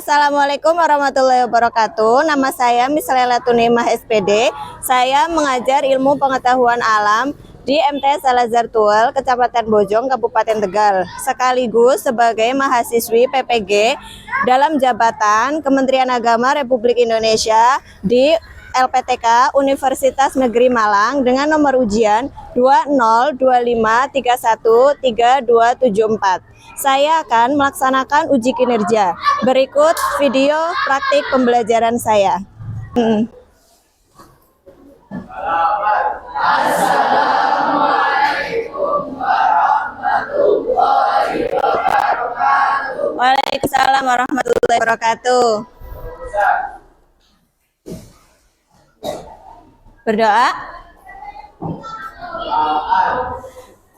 Assalamualaikum warahmatullahi wabarakatuh. Nama saya Miss Lela Tunimah SPD. Saya mengajar ilmu pengetahuan alam di MTS Al-Azhar Tual, Kecamatan Bojong, Kabupaten Tegal. Sekaligus sebagai mahasiswi PPG dalam jabatan Kementerian Agama Republik Indonesia di LPTK Universitas Negeri Malang dengan nomor ujian 2025313274. Saya akan melaksanakan uji kinerja. Berikut video praktik pembelajaran saya. Assalamualaikum warahmatullahi wabarakatuh. Waalaikumsalam warahmatullahi wabarakatuh. Berdoa.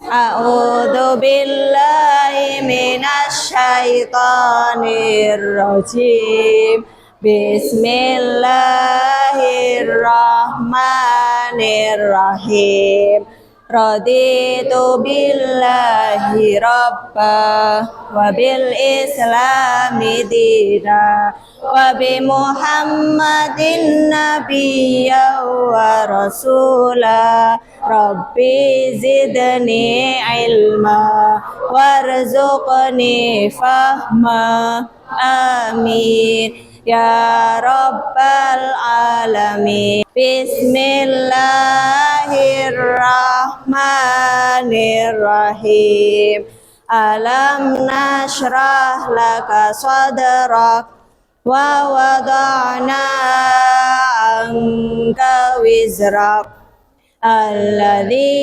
A'udzu billahi minasy syaithanir rajim. Bismillahirrahmanirrahim. Raditu billahi rabba wa bil islami dina wa bi muhammadin nabiyya wa rasula. Rabbi zidni ilma warzuqni fahma. Amin ya rabbal alamin. Bismillahirrahmanirrahim. Alam nashrah laka sadrak wa wada'na anka wizrak alladzi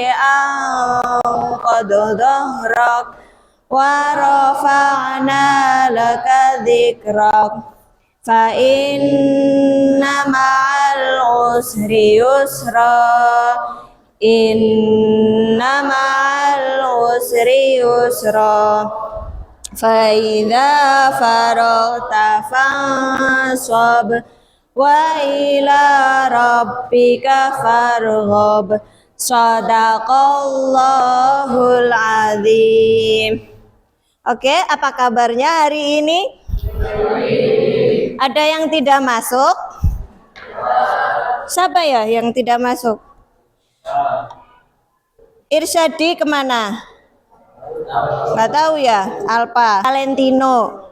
anqadha dhahrak wa rafa'na laka dzikrak fa inna ma'al usri yusra inna ma'al usri yusra fa idza faragta fansab wa ila rabbika farghab. Shadaqallahul azim. Oke, apa kabarnya hari ini? Ada yang tidak masuk? Siapa ya yang tidak masuk? Irsyadi kemana? Nggak tahu ya. Alpa, Valentino.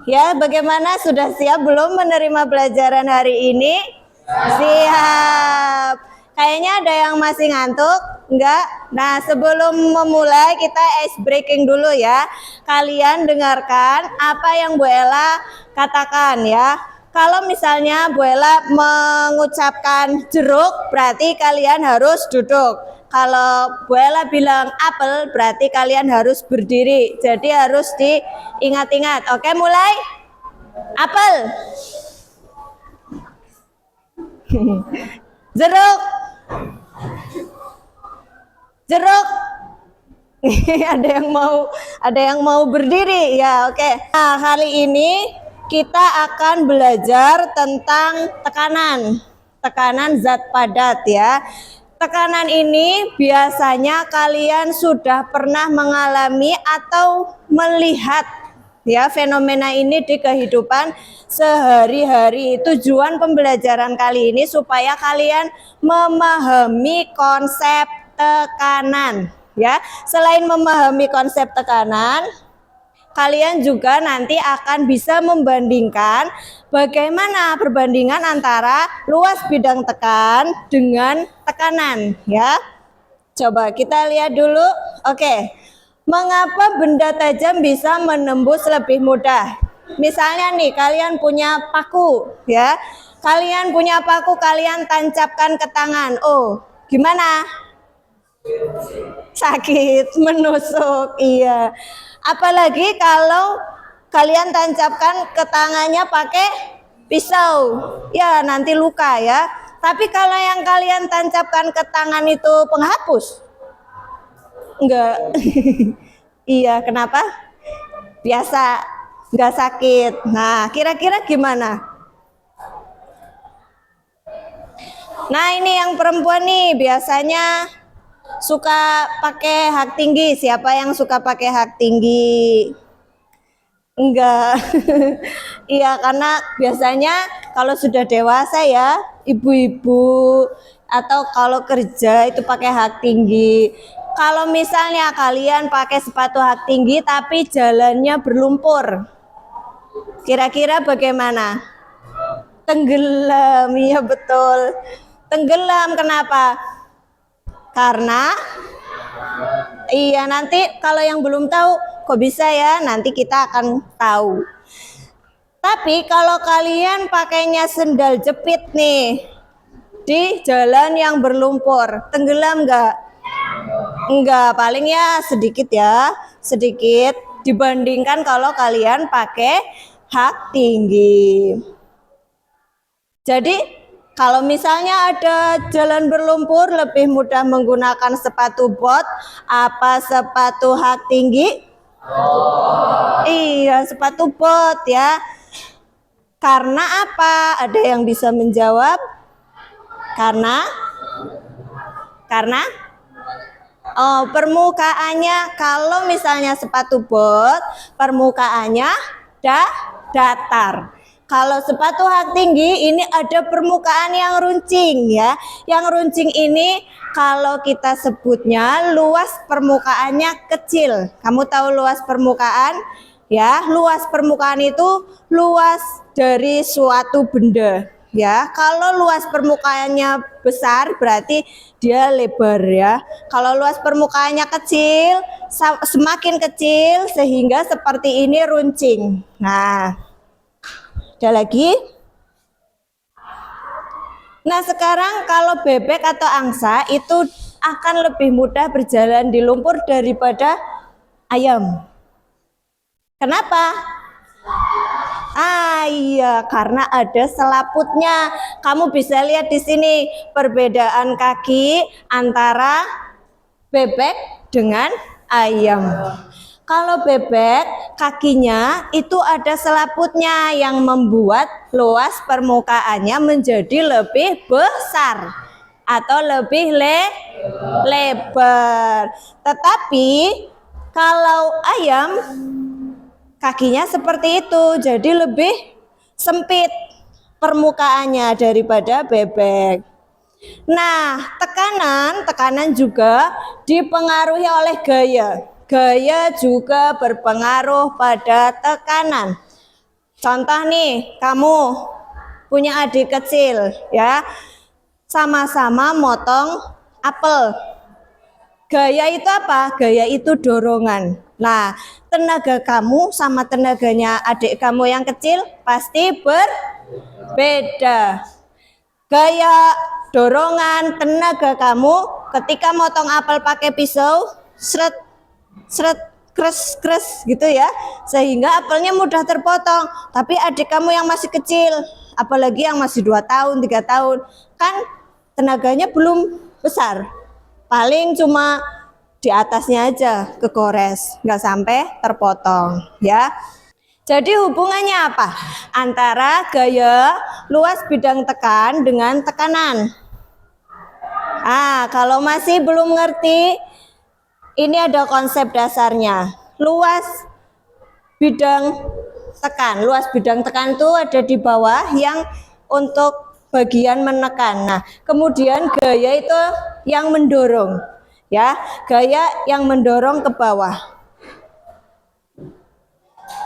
Ya, bagaimana? Sudah siap belum menerima pelajaran hari ini? Siap. Kayaknya ada yang masih ngantuk? Enggak? Nah, sebelum memulai kita ice breaking dulu ya. Kalian dengarkan apa yang Bu Ella katakan ya. Kalau misalnya Bu Ella mengucapkan jeruk, berarti kalian harus duduk. Kalau Bu Ella bilang apel, berarti kalian harus berdiri. Jadi harus diingat-ingat. Oke, mulai. Apel. Jeruk. Jeruk. ada yang mau berdiri ya. Oke. Nah, kali ini kita akan belajar tentang tekanan zat padat ya. Tekanan ini biasanya kalian sudah pernah mengalami atau melihat ya fenomena ini di kehidupan sehari-hari. Tujuan pembelajaran kali ini supaya kalian memahami konsep tekanan ya. Selain memahami konsep tekanan, kalian juga nanti akan bisa membandingkan bagaimana perbandingan antara luas bidang tekan dengan tekanan ya. Coba kita lihat dulu. Oke. Mengapa benda tajam bisa menembus lebih mudah? Misalnya nih, kalian punya paku ya. Kalian punya paku, kalian tancapkan ke tangan. Oh, gimana? Sakit, menusuk. Iya. Apalagi kalau kalian tancapkan ke tangannya pakai pisau, ya nanti luka ya. Tapi kalau yang kalian tancapkan ke tangan itu penghapus, enggak. Iya, kenapa? Biasa, enggak sakit. Nah, kira-kira gimana? Nah, ini yang perempuan nih biasanya suka pakai hak tinggi. Siapa yang suka pakai hak tinggi? Enggak. Iya, karena biasanya kalau sudah dewasa ya, ibu-ibu atau kalau kerja itu pakai hak tinggi. Kalau misalnya kalian pakai sepatu hak tinggi tapi jalannya berlumpur, kira-kira bagaimana? Tenggelam, iya betul. Tenggelam, kenapa? Karena iya, nanti kalau yang belum tahu, kok bisa ya? Nanti kita akan tahu. Tapi kalau kalian pakainya sendal jepit nih di jalan yang berlumpur, tenggelam nggak? Enggak, paling ya sedikit ya, sedikit dibandingkan kalau kalian pakai hak tinggi. Jadi kalau misalnya ada jalan berlumpur lebih mudah menggunakan sepatu bot apa sepatu hak tinggi? Iya, sepatu bot ya. Karena apa? Ada yang bisa menjawab? Karena permukaannya, kalau misalnya sepatu bot permukaannya datar. Kalau sepatu hak tinggi ini ada permukaan yang runcing ya. Yang runcing ini kalau kita sebutnya luas permukaannya kecil. Kamu tahu luas permukaan? Ya, luas permukaan itu luas dari suatu benda. Ya, kalau luas permukaannya besar berarti dia lebar ya. Kalau luas permukaannya kecil, semakin kecil sehingga seperti ini runcing. Nah, ada lagi. Nah, sekarang kalau bebek atau angsa itu akan lebih mudah berjalan di lumpur daripada ayam. Kenapa? Iya, karena ada selaputnya. Kamu bisa lihat di sini perbedaan kaki antara bebek dengan ayam. Kalau bebek, kakinya itu ada selaputnya yang membuat luas permukaannya menjadi lebih besar atau lebih lebar. Tetapi kalau ayam, kakinya seperti itu, jadi lebih sempit permukaannya daripada bebek. Nah, tekanan juga dipengaruhi oleh gaya. Gaya juga berpengaruh pada tekanan. Contoh nih, kamu punya adik kecil ya, sama-sama motong apel. Gaya itu apa? Gaya itu dorongan. Nah, tenaga kamu sama tenaganya adik kamu yang kecil pasti berbeda. Gaya dorongan tenaga kamu ketika motong apel pakai pisau, seret kres gitu ya, sehingga apelnya mudah terpotong. Tapi adik kamu yang masih kecil, apalagi yang masih 2 tahun, 3 tahun, kan tenaganya belum besar. Paling cuma di atasnya aja kegores, nggak sampai terpotong ya. Jadi hubungannya apa? Antara gaya luas bidang tekan dengan tekanan. Kalau masih belum ngerti, ini ada konsep dasarnya. Luas bidang tekan. Luas bidang tekan itu ada di bawah yang untuk bagian menekan. Nah, kemudian gaya itu yang mendorong. Ya, gaya yang mendorong ke bawah.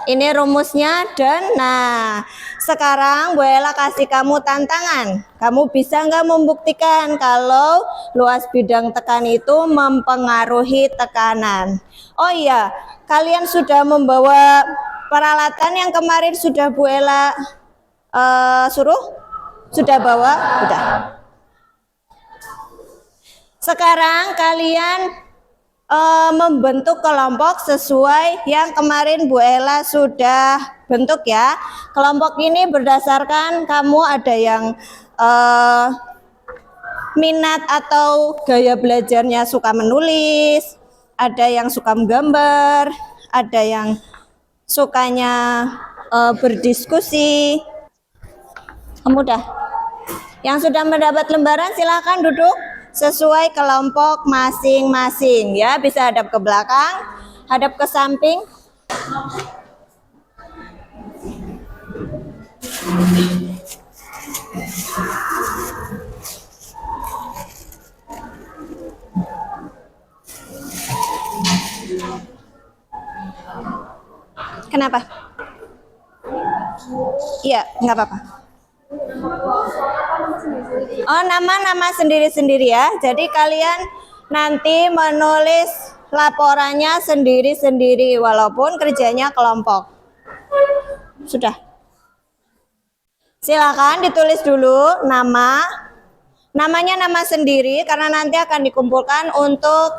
Ini rumusnya, dan nah sekarang Bu Ella kasih kamu tantangan. Kamu bisa nggak membuktikan kalau luas bidang tekan itu mempengaruhi tekanan? Oh iya, kalian sudah membawa peralatan yang kemarin sudah Bu Ella suruh? Sudah bawa? Sudah. Sekarang kalian membentuk kelompok sesuai yang kemarin Bu Ella sudah bentuk ya. Kelompok ini berdasarkan kamu ada yang minat atau gaya belajarnya suka menulis, ada yang suka menggambar, ada yang sukanya berdiskusi. Mudah. Yang sudah mendapat lembaran silakan duduk sesuai kelompok masing-masing ya, bisa hadap ke belakang, hadap ke samping. Kenapa? Iya, nggak apa-apa. Oh, nama-nama sendiri-sendiri ya. Jadi kalian nanti menulis laporannya sendiri-sendiri walaupun kerjanya kelompok. Sudah. Silakan ditulis dulu namanya nama sendiri karena nanti akan dikumpulkan untuk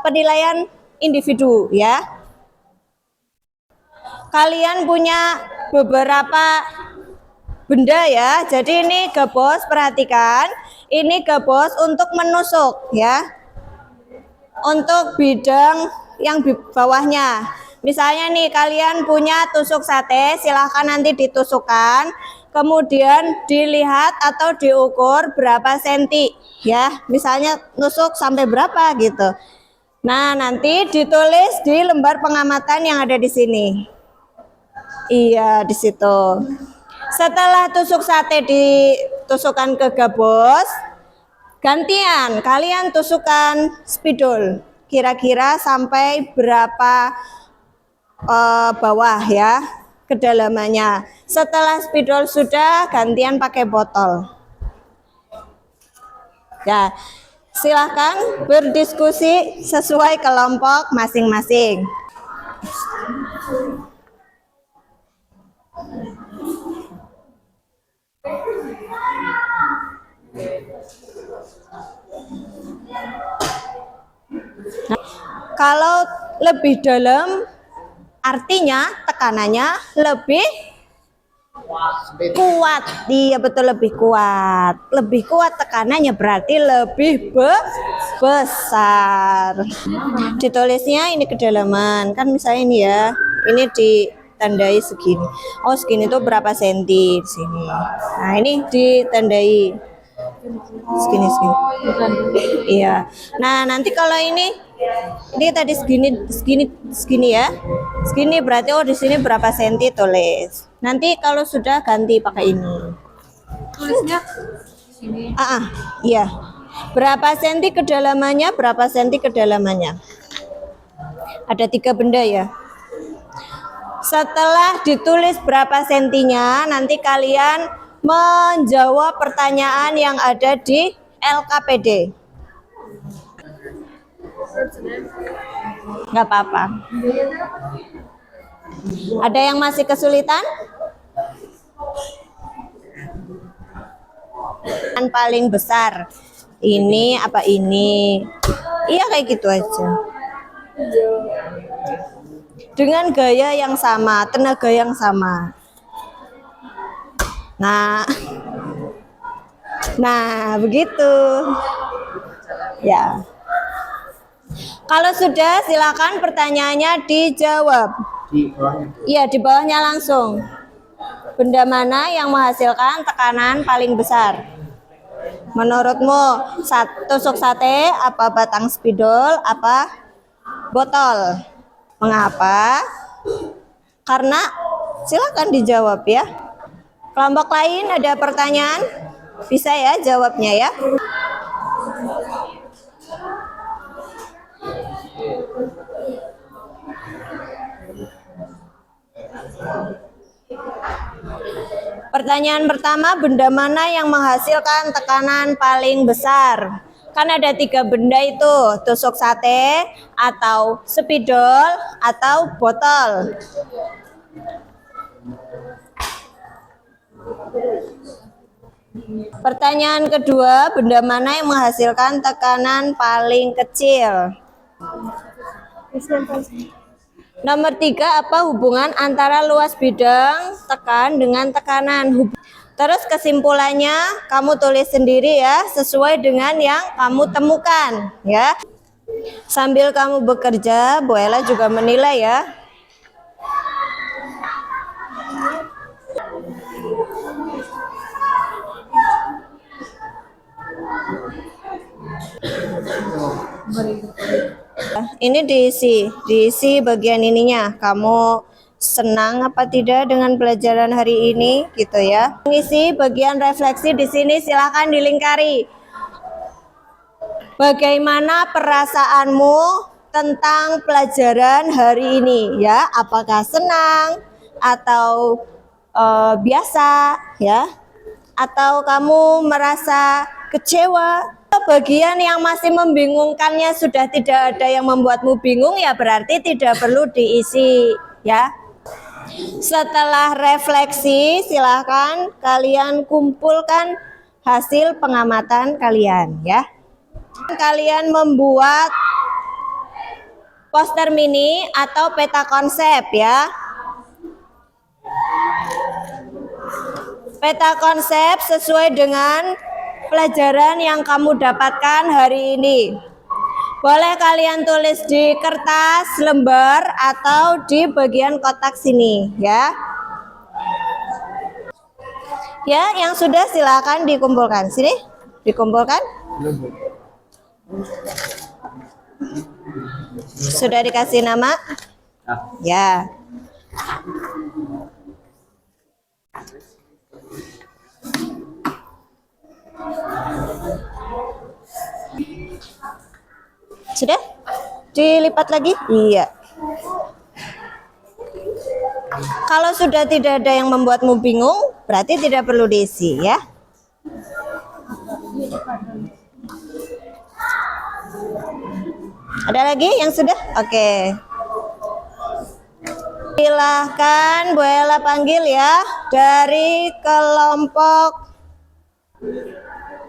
penilaian individu ya. Kalian punya beberapa benda ya. Jadi ini gabos, perhatikan. Ini gabos untuk menusuk ya. Untuk bidang yang di bawahnya. Misalnya nih kalian punya tusuk sate, silahkan nanti ditusukkan. Kemudian dilihat atau diukur berapa senti ya. Misalnya nusuk sampai berapa gitu. Nah, nanti ditulis di lembar pengamatan yang ada di sini. Iya, di situ. Setelah tusuk sate ditusukkan ke gabos, gantian kalian tusukkan spidol. Kira-kira sampai berapa bawah ya kedalamannya. Setelah spidol sudah, gantian pakai botol. Ya, silahkan berdiskusi sesuai kelompok masing-masing. Nah, kalau lebih dalam artinya tekanannya lebih kuat. Iya betul, lebih kuat. Lebih kuat tekanannya berarti lebih besar. Ditulisnya ini kedalaman. Kan misalnya ini ya. Ini ditandai segini. Oh, segini tuh berapa senti di sini. Nah, ini ditandai segini. Iya. Nah, nanti kalau ini tadi segini ya. Segini berarti oh di sini berapa senti tulis. Nanti kalau sudah ganti pakai ini. Tulisnya sini. Iya. Berapa senti kedalamannya? Berapa senti kedalamannya? Ada 3 benda ya. Setelah ditulis berapa sentinya, nanti kalian menjawab pertanyaan yang ada di LKPD. Nggak apa-apa. Ada yang masih kesulitan? Yang paling besar. Ini apa ini? Iya kayak gitu aja. Dengan gaya yang sama, tenaga yang sama. Nah, begitu. Ya. Kalau sudah, silakan pertanyaannya dijawab. Iya, di bawahnya langsung. Benda mana yang menghasilkan tekanan paling besar? Menurutmu, tusuk sate, apa batang spidol, apa botol? Mengapa? Karena silakan dijawab ya. Kelompok lain ada pertanyaan? Bisa ya jawabnya ya. Pertanyaan pertama, benda mana yang menghasilkan tekanan paling besar? Kan ada 3 benda itu, tusuk sate, atau spidol, atau botol. Pertanyaan kedua, benda mana yang menghasilkan tekanan paling kecil? Nomor 3, apa hubungan antara luas bidang tekan dengan tekanan? Terus kesimpulannya kamu tulis sendiri ya, sesuai dengan yang kamu temukan ya. Sambil kamu bekerja, Bu Ella juga menilai ya. Ini diisi bagian ininya. Kamu senang apa tidak dengan pelajaran hari ini gitu ya. Mengisi bagian refleksi di sini silakan dilingkari. Bagaimana perasaanmu tentang pelajaran hari ini ya? Apakah senang atau biasa ya? Atau kamu merasa kecewa? Bagian yang masih membingungkannya sudah tidak ada yang membuatmu bingung ya berarti tidak perlu diisi ya. Setelah refleksi silahkan kalian kumpulkan hasil pengamatan kalian ya. Kalian membuat poster mini atau peta konsep ya. Peta konsep sesuai dengan pelajaran yang kamu dapatkan hari ini. Boleh kalian tulis di kertas, lembar, atau di bagian kotak sini ya. Ya, yang sudah silakan dikumpulkan. Sini, dikumpulkan. Sudah dikasih nama? Ya. Sudah? Dilipat lagi? Iya. Kalau sudah tidak ada yang membuatmu bingung, berarti tidak perlu diisi ya. Ada lagi yang sudah? Oke. Silahkan Bu Ella panggil ya dari kelompok.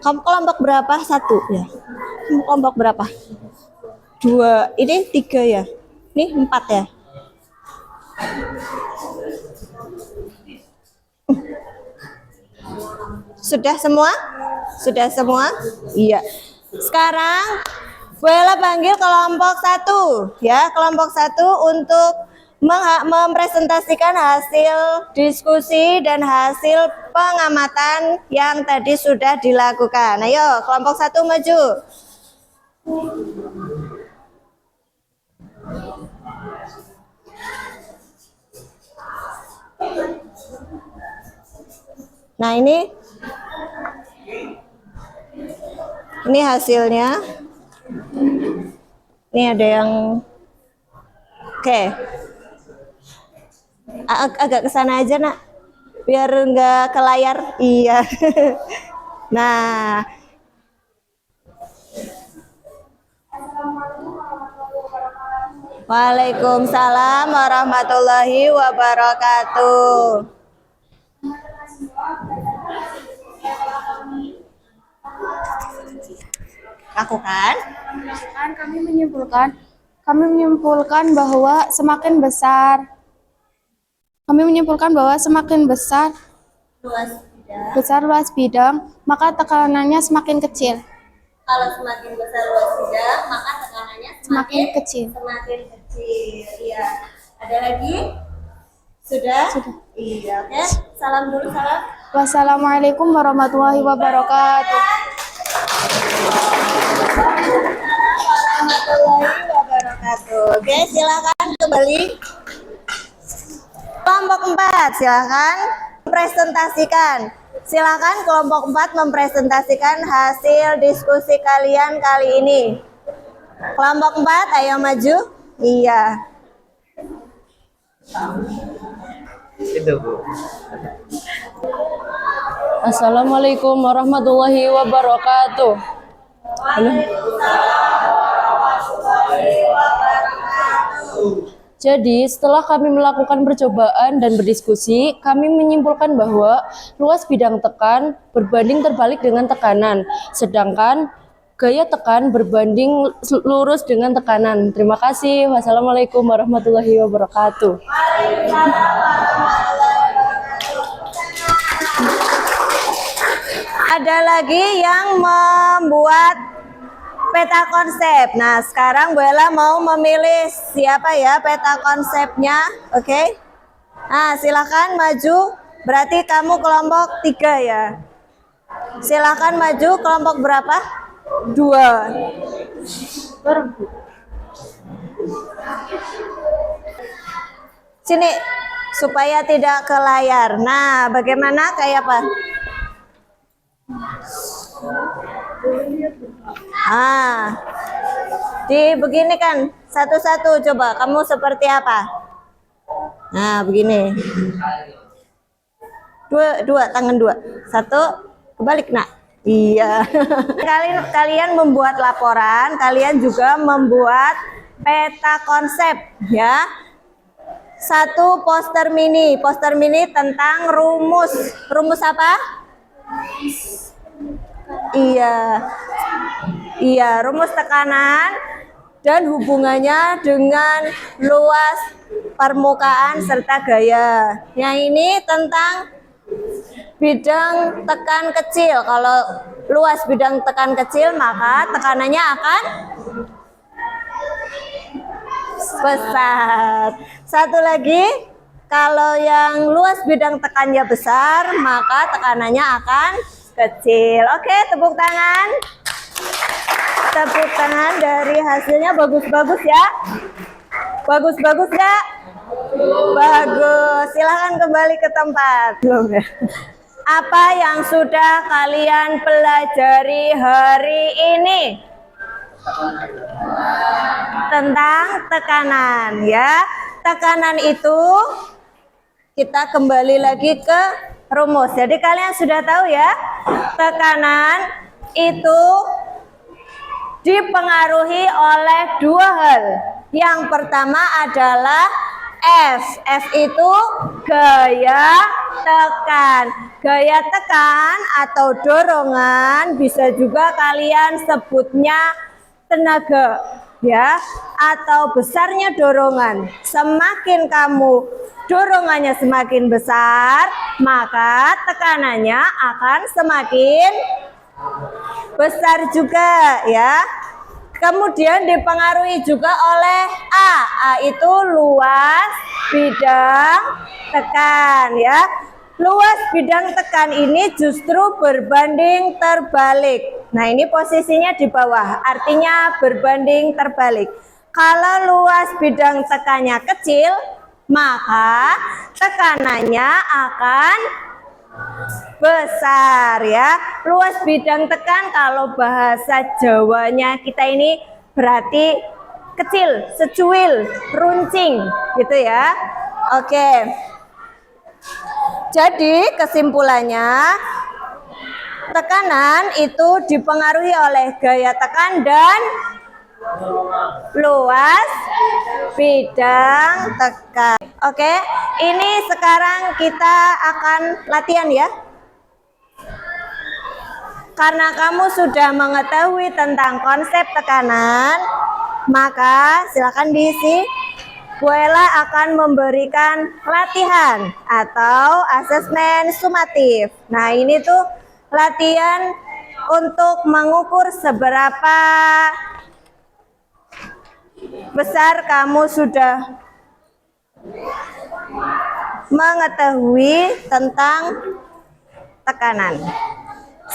Kamu kelompok berapa? 1 ya. Kamu kelompok berapa? 2. Ini 3 ya. Ini 4 ya. Sudah semua? Sudah semua? Iya. Sekarang Bu Ella panggil kelompok 1 ya, kelompok 1 untuk mempresentasikan hasil diskusi dan hasil pengamatan yang tadi sudah dilakukan. Ayo, kelompok 1 maju. Nah, ini hasilnya. Ini ada yang oke. Agak ke sana aja, Nak. Biar enggak ke layar. Iya. Nah. Waalaikumsalam warahmatullahi wabarakatuh. Lakukan. Kami menyimpulkan bahwa semakin besar luas bidang, maka tekanannya semakin kecil. Kalau semakin besar luas bidang, maka tekanannya Semakin kecil. Semakin kecil. Iya. Ada lagi? Sudah? Iya, oke. Salam dulu, salam. Wassalamualaikum warahmatullahi wabarakatuh. Warahmatullahi wabarakatuh. Oke, silakan kembali. Kelompok 4, silakan presentasikan. Silakan kelompok 4 mempresentasikan hasil diskusi kalian kali ini. Kelompok 4, ayo maju. Iya. Itu, Bu. Assalamualaikum warahmatullahi wabarakatuh. Halo. Jadi, setelah kami melakukan percobaan dan berdiskusi, kami menyimpulkan bahwa luas bidang tekan berbanding terbalik dengan tekanan, sedangkan gaya tekan berbanding lurus dengan tekanan. Terima kasih. Wassalamualaikum warahmatullahi wabarakatuh. Ada lagi yang membuat peta konsep. Nah, sekarang Bu Ella mau memilih siapa ya peta konsepnya. Oke. Nah, silakan maju. Berarti kamu kelompok 3 ya. Silakan maju. Kelompok berapa? 2. Sini, supaya tidak ke layar. Nah, bagaimana kayak apa? Begini kan, satu-satu coba. Kamu seperti apa? Nah, begini. Dua, tangan dua. Satu, kebalik nak. Iya. Kalian membuat laporan, kalian juga membuat peta konsep, ya. Satu poster mini tentang rumus. Rumus apa? Iya, rumus tekanan dan hubungannya dengan luas permukaan serta gaya. Yang ini tentang bidang tekan kecil. Kalau luas bidang tekan kecil, maka tekanannya akan besar. Satu lagi, kalau yang luas bidang tekannya besar, maka tekanannya akan kecil. Oke, tepuk tangan. Tepuk tangan dari hasilnya bagus-bagus ya. Bagus-bagus ya. Bagus. Silahkan kembali ke tempat. Belum ya? Apa yang sudah kalian pelajari hari ini? Tentang tekanan ya. Tekanan itu kita kembali lagi ke rumus. Jadi kalian sudah tahu ya, tekanan itu dipengaruhi oleh dua hal. Yang pertama adalah F. F itu gaya tekan. Gaya tekan atau dorongan bisa juga kalian sebutnya tenaga, ya, atau besarnya dorongan. Semakin kamu dorongannya semakin besar, maka tekanannya akan semakin besar juga, ya. Kemudian dipengaruhi juga oleh A. A itu luas bidang tekan, ya. Luas bidang tekan ini justru berbanding terbalik. Nah, ini posisinya di bawah, artinya berbanding terbalik. Kalau luas bidang tekannya kecil, maka tekanannya akan besar, ya. Luas bidang tekan kalau bahasa Jawanya kita ini berarti kecil, secuil, runcing gitu ya. Oke. Jadi kesimpulannya, tekanan itu dipengaruhi oleh gaya tekan dan luas bidang tekan. Oke, ini sekarang kita akan latihan ya. Karena kamu sudah mengetahui tentang konsep tekanan, maka silakan diisi. Bu Ella akan memberikan latihan atau asesmen sumatif. Nah, ini tuh latihan untuk mengukur seberapa besar kamu sudah mengetahui tentang tekanan.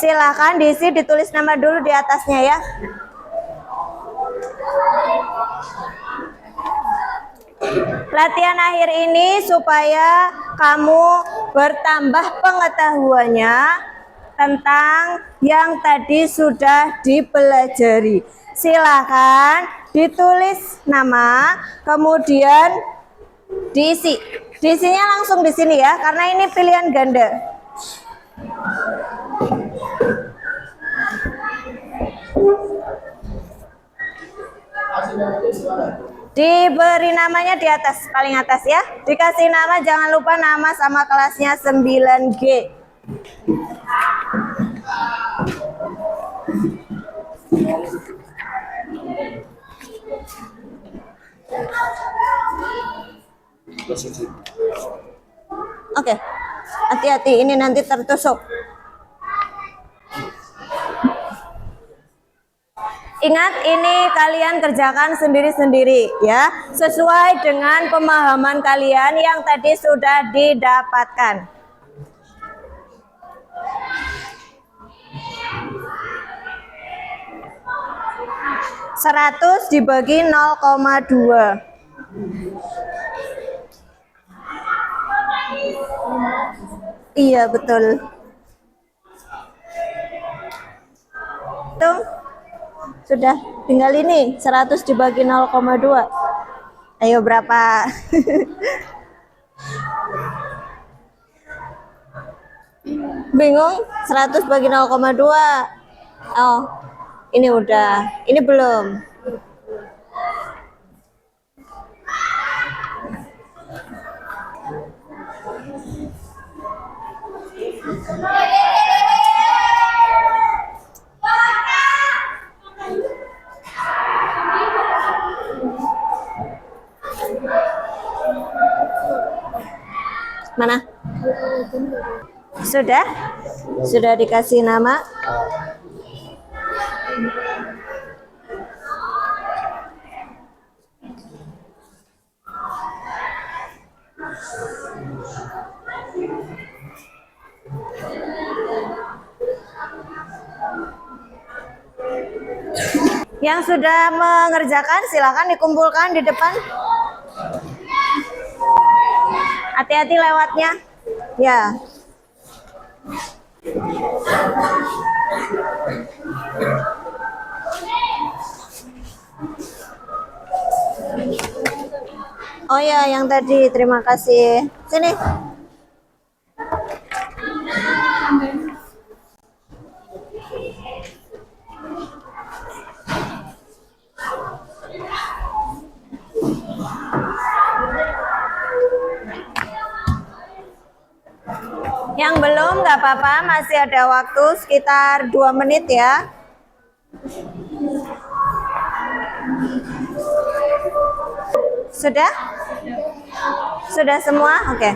Silakan diisi, ditulis nama dulu di atasnya ya. Latihan akhir ini supaya kamu bertambah pengetahuannya tentang yang tadi sudah dipelajari. Silakan ditulis nama, kemudian diisi. Diisinya langsung di sini ya, karena ini pilihan ganda. Diberi namanya di atas, paling atas ya. Dikasih nama, jangan lupa nama sama kelasnya 9G. Oke, hati-hati ini nanti tertusuk. Ingat, ini kalian kerjakan sendiri-sendiri ya, sesuai dengan pemahaman kalian yang tadi sudah didapatkan. Seratus dibagi 0,2. Iya, betul. Tuh, sudah tinggal ini 100 dibagi 0,2. Ayo berapa? Bingung? 100 bagi 0,2. Oh, ini udah. Ini belum. Mana? Sudah? Sudah dikasih nama? Yang sudah mengerjakan silakan dikumpulkan di depan. Hati-hati lewatnya. Ya. Oh ya, yang tadi. Terima kasih. Sini. Yang belum nggak apa-apa, masih ada waktu sekitar 2 menit ya. Sudah? Sudah semua? Oke.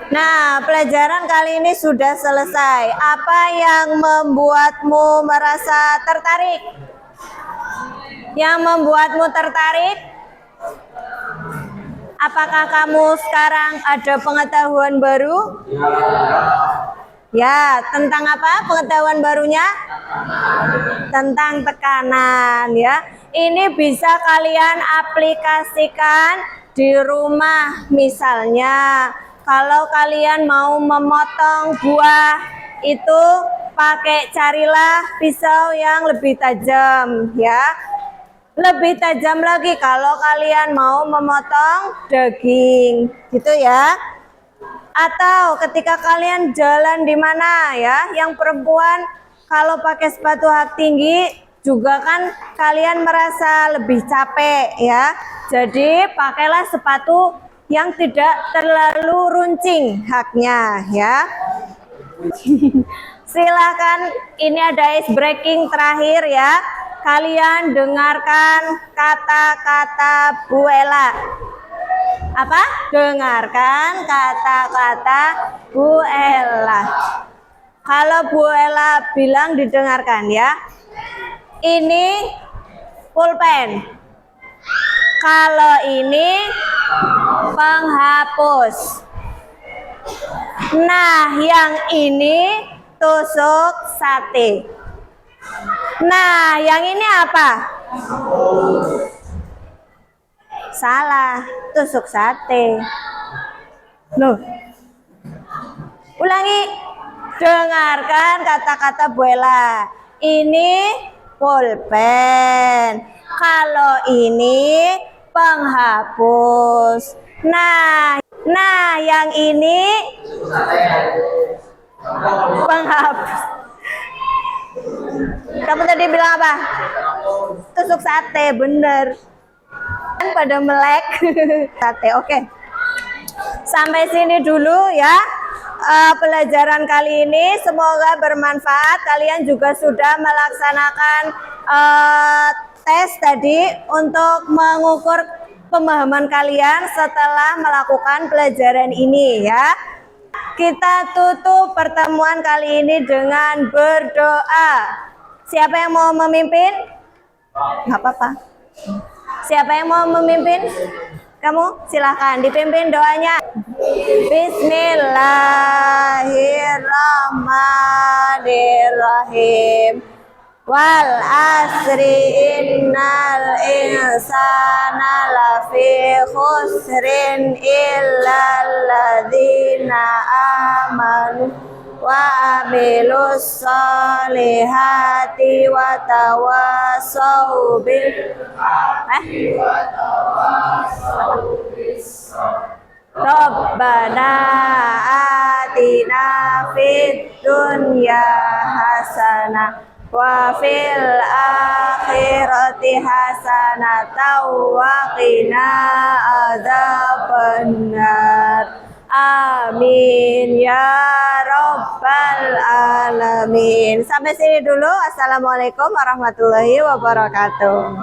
Nah, pelajaran kali ini sudah selesai. Apa yang membuatmu merasa tertarik? Yang membuatmu tertarik? Apakah kamu sekarang ada pengetahuan baru? Ya, tentang apa pengetahuan barunya? Tentang tekanan ya. Ini bisa kalian aplikasikan di rumah. Misalnya, kalau kalian mau memotong buah itu carilah pisau yang lebih tajam ya. Lebih tajam lagi kalau kalian mau memotong daging, gitu ya. Atau ketika kalian jalan di mana ya, yang perempuan kalau pakai sepatu hak tinggi juga kan kalian merasa lebih capek ya. Jadi pakailah sepatu yang tidak terlalu runcing haknya ya. Silakan, ini ada ice breaking terakhir ya. Kalian dengarkan kata-kata Bu Ella. Apa? Dengarkan kata-kata Bu Ella. Kalau Bu Ella bilang didengarkan ya. Ini pulpen. Kalau ini penghapus. Nah, yang ini tusuk sate. Nah, yang ini apa? Salah, tusuk sate. Loh. Ulangi. Dengarkan kata-kata Bu Ella. Ini pulpen. Kalau ini penghapus. Nah, yang ini penghapus. Kamu tadi bilang apa? Tusuk sate, bener. Kan pada melek. Sate, oke. Sampai sini dulu ya. Pelajaran kali ini semoga bermanfaat. Kalian juga sudah melaksanakan tes tadi untuk mengukur pemahaman kalian setelah melakukan pelajaran ini ya. Kita tutup pertemuan kali ini dengan berdoa. Siapa yang mau memimpin? Nggak apa-apa. Siapa yang mau memimpin? Kamu silahkan dipimpin doanya. Bismillahirrahmanirrahim. Wal asri innal insana lafi khusrin illal ladzina amanu wa amilus solihati wa tawasau bil Rabbana atina fid dunya hasanah wa fil akhirati hasanatan wa qina adzabannar. Amin ya rabbal alamin. Sampai sini dulu. Assalamualaikum warahmatullahi wabarakatuh.